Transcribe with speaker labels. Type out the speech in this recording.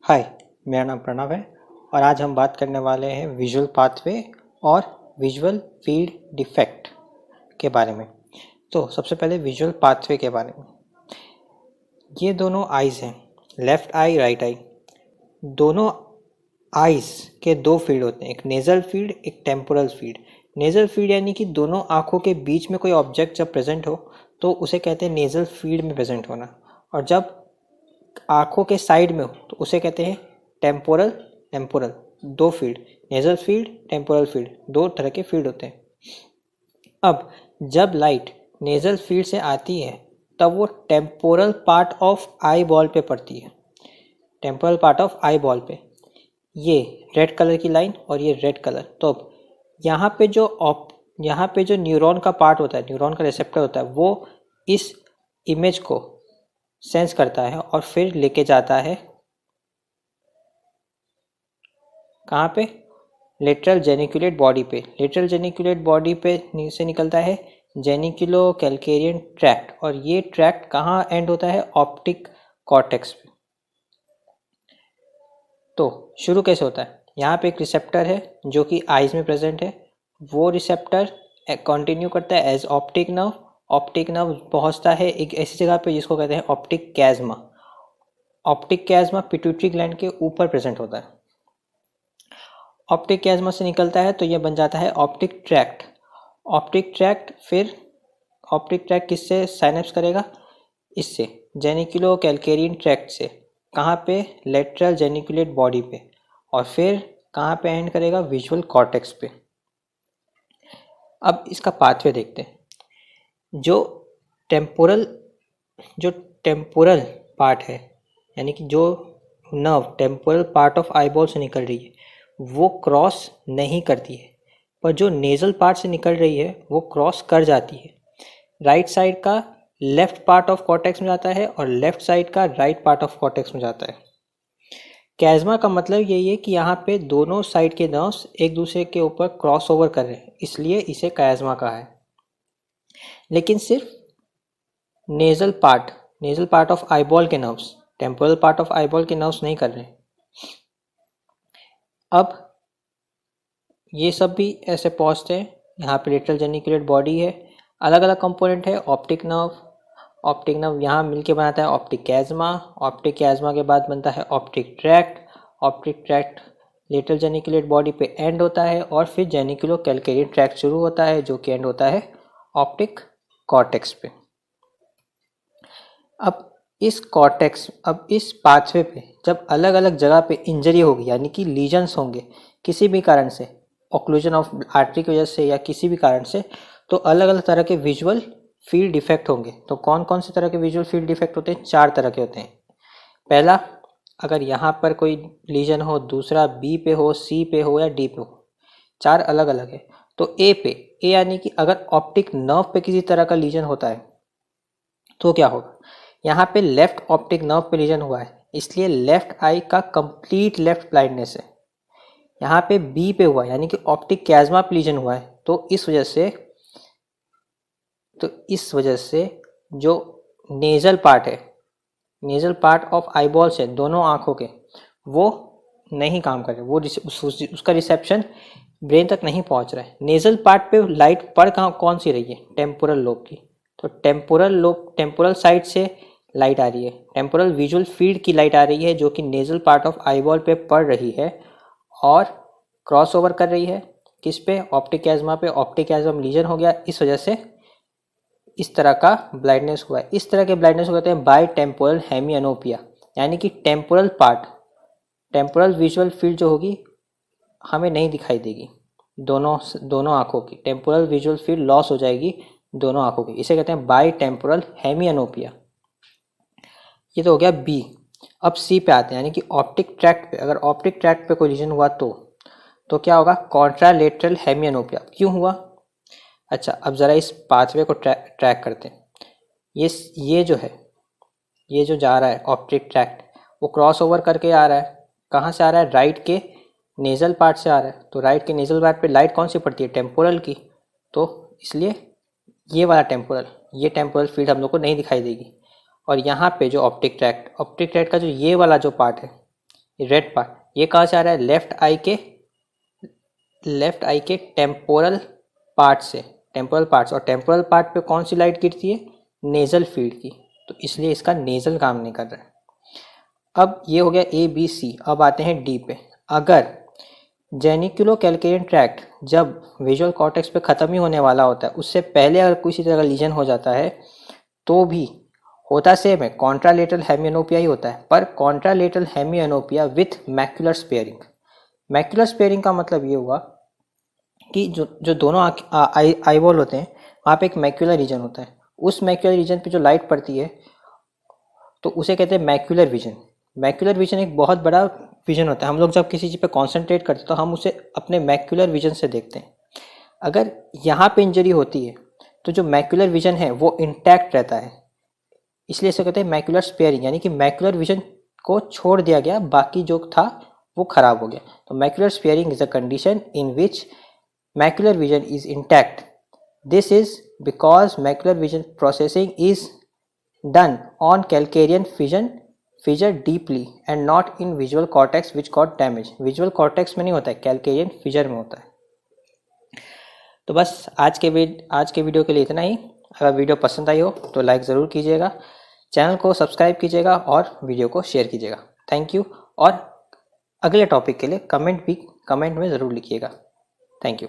Speaker 1: हाय, मेरा नाम प्रणव है और आज हम बात करने वाले हैं विजुअल पाथवे और विजुअल फील्ड डिफेक्ट के बारे में। तो सबसे पहले विजुअल पाथवे के बारे में। ये दोनों आइज़ हैं, लेफ़्ट आई राइट आई। दोनों आइज़ के दो फील्ड होते हैं, एक नेज़ल फील्ड, एक टेम्पोरल फील्ड। नेज़ल फील्ड यानी कि दोनों आँखों के बीच में कोई ऑब्जेक्ट जब प्रेजेंट हो तो उसे कहते हैं नेज़ल फील्ड में प्रेजेंट होना, और जब आँखों के साइड में हो तो उसे कहते हैं टेम्पोरल टेम्पोरल। दो field, nasal field, temporal field, दो तरह के फील्ड होते हैं। अब जब लाइट नेज़ल फील्ड से आती है तब वो temporal part of eye ball पे पड़ती है। Temporal part of eye ball पे ये रेड कलर की लाइन और ये रेड कलर। तो अब यहाँ पे जो न्यूरॉन का पार्ट होता है, न्यूरॉन का रिसेप्टर होता है, वो इस इमेज को सेंस करता है और फिर लेके जाता है कहाँ पे? लेटरल जेनिकुलेट बॉडी पे। लेटरल जेनिकुलेट बॉडी पे से निकलता है जेनिकुलो कैलकेरियन ट्रैक्ट, और ये ट्रैक्ट कहाँ एंड होता है? ऑप्टिक कॉर्टेक्स पे। तो शुरू कैसे होता है? यहाँ पे एक रिसेप्टर है जो कि आइज में प्रेजेंट है। वो रिसेप्टर कंटिन्यू करता है as optic nerve. Optic nerve पहुँचता है एक ऐसी जगह पे जिसको कहते हैं optic chiasma. Optic chiasma pituitary gland के ऊपर प्रेजेंट होता है। ऑप्टिक कैज़्मा से निकलता है तो यह बन जाता है ऑप्टिक ट्रैक्ट। ऑप्टिक ट्रैक्ट फिर ऑप्टिक ट्रैक्ट किससे साइनेप्स करेगा? इससे जेनिकुलो कैलकेरियन ट्रैक्ट से। कहाँ पे? लेटरल जेनिकुलेट बॉडी पे। और फिर कहाँ पे एंड करेगा? विजुअल कॉर्टेक्स पे। अब इसका पाथवे देखते हैं। जो टेम्पोरल पार्ट है, यानी कि जो nerve temporal part of eyeball से निकल रही है वो क्रॉस नहीं करती है, पर जो नेज़ल पार्ट से निकल रही है वो क्रॉस कर जाती है। राइट साइड का लेफ्ट पार्ट ऑफ कॉर्टेक्स में जाता है और लेफ्ट साइड का राइट पार्ट ऑफ कॉर्टेक्स में जाता है। कैज़्मा का मतलब यही है कि यहाँ पे दोनों साइड के नर्व्स एक दूसरे के ऊपर क्रॉस ओवर कर रहे हैं, इसलिए इसे कैज़्मा कहा है। लेकिन सिर्फ नेज़ल पार्ट ऑफ आईबॉल के nerves, temporal part of eyeball के नर्व्स नहीं कर रहे हैं। अब ये सब भी ऐसे पहुँचते हैं। यहाँ पे लेटरल जेनिकुलेट बॉडी है, अलग अलग कंपोनेंट है। ऑप्टिक नर्व यहाँ मिलके बनाता है ऑप्टिक कैज़्मा। ऑप्टिक कैज़्मा के बाद बनता है optic tract. Optic tract lateral geniculate body पे एंड होता है और फिर जेनिकुलो कैलकेरियन ट्रैक्ट शुरू होता है जो कि एंड होता है ऑप्टिक कॉर्टेक्स पे। अब इस पाथवे पे जब अलग अलग जगह पे इंजरी होगी, यानी कि लीजन्स होंगे किसी भी कारण से, ऑक्लूजन ऑफ आर्टरी की वजह से या किसी भी कारण से, तो अलग अलग तरह के विजुअल फील्ड डिफेक्ट होंगे। तो कौन कौन से तरह के विजुअल फील्ड डिफेक्ट होते हैं? 4 तरह के होते हैं। पहला, अगर यहाँ पर कोई लीजन हो, दूसरा बी पे हो, सी पे हो या डी पे हो। 4 अलग अलग है। तो ए यानी कि अगर ऑप्टिक नर्व पे किसी तरह का लीजन होता है तो क्या होगा? यहाँ पे लेफ्ट ऑप्टिक नर्व पे लीजन हुआ है, इसलिए लेफ्ट आई का कंप्लीट लेफ्ट ब्लाइंडनेस है। यहाँ पे बी पे हुआ यानी कि ऑप्टिक कैज़्मा पे लीजन हुआ है, तो इस वजह से जो नेज़ल पार्ट है, नेज़ल पार्ट ऑफ आईबॉल से दोनों आँखों के, वो नहीं काम कर रहे, वो उसका रिसेप्शन ब्रेन तक नहीं पहुँच रहा है। नेज़ल पार्ट पे लाइट पड़ कौन सी रही है? टेम्पोरल लोब की। तो टेम्पोरल साइड से लाइट आ रही है, टेम्पोरल विजुअल फील्ड की लाइट आ रही है जो कि नेज़ल पार्ट ऑफ आईबॉल पे पड़ रही है और क्रॉस ओवर कर रही है किस पे? ऑप्टिक कैज़्मा पे। ऑप्टिक कैज़्मा लीजन हो गया, इस वजह से इस तरह का ब्लाइंडनेस हुआ है। इस तरह के ब्लाइंडनेस को कहते हैं बाई टेम्पोरल हेमिअनोपिया, यानी कि टेम्पोरल विजुअल फील्ड जो होगी हमें नहीं दिखाई देगी। दोनों आंखों की टेम्पोरल विजुअल फील्ड लॉस हो जाएगी दोनों आंखों की। इसे कहते हैं बाई टेम्पोरल हेमिअनोपिया। ये तो हो गया बी। अब सी पे आते हैं, यानी कि ऑप्टिक ट्रैक्ट पे। अगर ऑप्टिक ट्रैक्ट पे कोई लीजन हुआ तो क्या होगा? कॉन्ट्रालेटरल हेमिअनोपिया। क्यों हुआ? अच्छा, अब ज़रा इस पाथवे को ट्रैक करते हैं। ये जो है, ये जो जा रहा है ऑप्टिक ट्रैक्ट, वो क्रॉस ओवर करके आ रहा है। कहाँ से आ रहा है? राइट के नेज़ल पार्ट से आ रहा है। तो राइट के नेज़ल पार्ट पे लाइट कौन सी पड़ती है? टेम्पोरल की। तो इसलिए ये टेम्पोरल फील्ड हम लोग को नहीं दिखाई देगी। और यहाँ पे जो ऑप्टिक ट्रैक्ट का जो ये वाला जो पार्ट है, रेड पार्ट ये कहाँ से आ रहा है, लेफ्ट आई के टेम्पोरल पार्ट से, टेम्पोरल पार्ट्स, और टेम्पोरल पार्ट पे कौन सी लाइट गिरती है, नेजल फील्ड की, तो इसलिए इसका नेजल काम नहीं कर रहा है। अब ये हो गया ए बी सी। अब आते हैं डी पे। अगर जेनिकुलो कैलकेरियन ट्रैक्ट जब विजुअल कॉर्टेक्स पे ख़त्म ही होने वाला होता है, उससे पहले अगर किसी तरह का लीजन हो जाता है तो भी होता सेम है, कॉन्ट्रालेटरल हेमियोनोपिया ही होता है, पर contralateral hemianopia with macular sparing. Macular sparing का मतलब ये हुआ कि जो जो दोनों आई बॉल होते हैं वहाँ पे एक मैक्युलर रीजन होता है, उस मैक्युलर रीजन पे जो लाइट पड़ती है तो उसे कहते हैं मैक्युलर विजन। मैक्युलर विजन एक बहुत बड़ा विजन होता है। हम लोग जब किसी चीज़ पे कॉन्सेंट्रेट करते हैं तो हम उसे अपने मैक्युलर विजन से देखते हैं। अगर यहाँ पे इंजरी होती है तो जो मैक्युलर विजन है वो इंटैक्ट रहता है, इसलिए इसे कहते हैं मैक्युलर स्पेयरिंग, यानी कि मैक्युलर विजन को छोड़ दिया गया, बाकी जो था वो खराब हो गया। तो macular sparing is a condition in which macular vision is intact. This is because macular vision processing is done on calcarean fissure deeply and not in visual cortex which got damage। visual cortex में नहीं होता है, calcarean fissure में होता है। तो बस आज के वीडियो के लिए इतना ही। अगर वीडियो पसंद आई हो तो लाइक ज़रूर कीजिएगा, चैनल को सब्सक्राइब कीजिएगा और वीडियो को शेयर कीजिएगा। Thank you. और अगले टॉपिक के लिए कमेंट में ज़रूर लिखिएगा। Thank you.